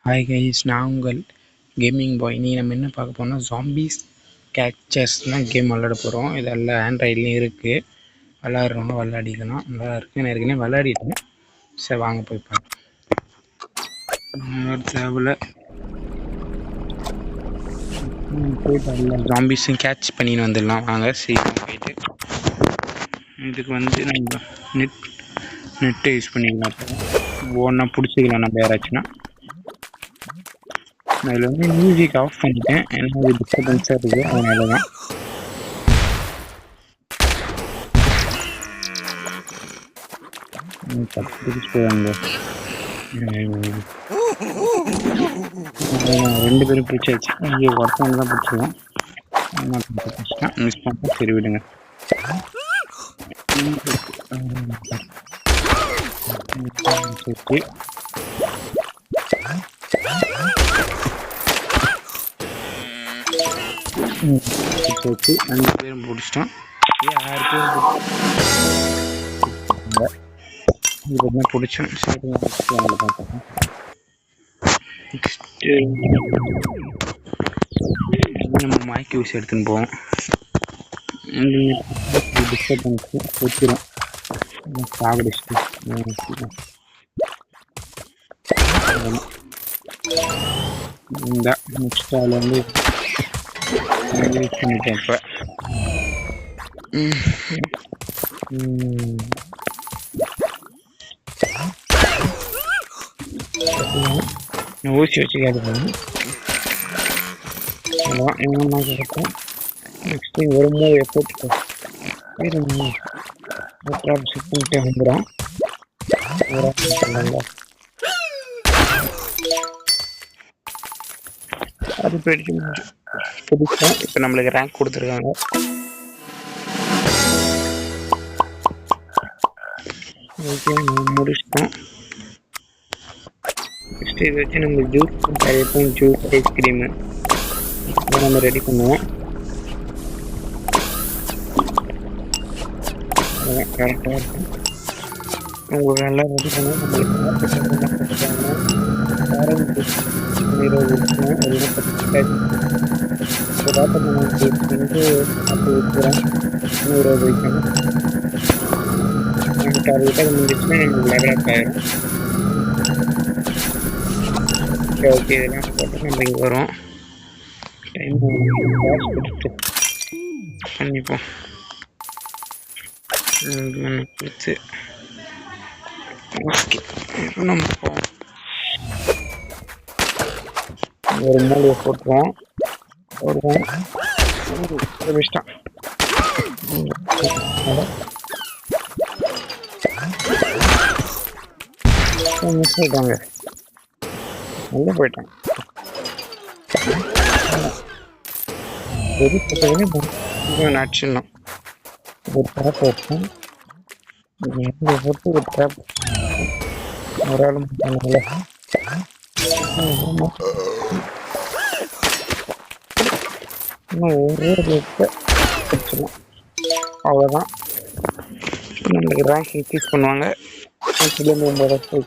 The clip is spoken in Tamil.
ஹாய் கைஸ், நான் உங்கள் கேமிங் பாய். நீ நம்ம என்ன பார்க்க போறோம்னா ஜாம்பிஸ் கேச்சர்ஸ்லாம் கேம் விளாட போகிறோம். இதெல்லாம் ஆண்ட்ராய்ட்லேயும் இருக்குது. விளாட்றவங்க விளாடிக்கலாம். நல்லா இருக்குது. நான் ஏற்கனவே விளாடிட்டேன். சரி வாங்க போய் பார்க்கலாம். தேவையில்ல போயிட்டு அதில் ஜாம்பிஸும் கேட்ச் பண்ணின்னு வந்துடலாம். வாங்க சீக்கிரம் போயிட்டு. இதுக்கு வந்து நம்ம நெட்டை யூஸ் பண்ணிக்கலாம். ஒன்றா பிடிச்சிக்கலாம் நம்ம யாராச்சுன்னா. அதில் வந்து மியூசிக் ஆஃப் பண்ணிட்டேன், ஏன்னா அது டிஸ்டர்பன்ஸாக இருக்குது, அதனால தான். ரெண்டு பேரும் பிடிச்சாச்சு. இங்கே ஒருத்தவங்க தான் பிடிச்சிருவோம். மிஸ் பண்ண சரி விடுங்க. அஞ்சு பேரும் பிடிச்சிட்டோம். 6 பேர் பிடிச்சோம். சரி நம்ம மைக் யூஸ் எடுத்துன்னு போவோம். டிஸ்டர்பன்ஸு வச்சிடும் சாகடிச்சுட்டு இந்த நெக்ஸ்ட் அதில் வந்து யூஸ் பண்ணிட்டேன். இப்போ ஊசி வச்சுக்காது போகணும். அதான் என்னென்ன கிடைக்கும். நெக்ஸ்ட்டு ஒரு மூவியை போட்டுட்டோம். செட் பண்ணிட்டே வந்துடும். அது போயிடுச்சு புதுசாக. இப்போ நம்மளுக்கு ரேங்க் கொடுத்துருக்காங்க. ஓகே, முடிச்சிட்டோம். நெக்ஸ்ட் இதை வச்சு நம்ம ஜூஸ் ஐஸ்கிரீமு அதை நம்ம ரெடி பண்ணுவோம். அதான் கரெக்டாக இருக்கும். உங்களுக்கு எல்லாம் ரெடி பண்ணி நம்மளுக்கு அப்படி வைக்கிறேன். 100 வைக்கணும். நமக்கு 60 முடிச்சுன்னா நமக்கு லெவலப் ஆயிரும். ஓகே, இதெல்லாம் போட்டு நம்ம இங்கே வரும். டைம் கொடுத்து பண்ணிப்போம். கொடுத்து ஓகே, இப்போ நம்ம போவோம். ஒரு மூலையை போட்டுருவோம். விஷயம் மிஸ் ஆயிட்டாங்க. நல்லா போயிட்டாங்க. அடிச்சிடலாம். ஒரு ட்ராப் வச்சோம். போட்டு ஒரு ட்ராப் ஒரு ஆள் பண்ணல. இன்னும் ஒரே அடிச்சிடலாம். அவ்வளோதான். நம்மளுக்கு ரேங்க் இன்க்ரீஸ் பண்ணுவாங்க. 9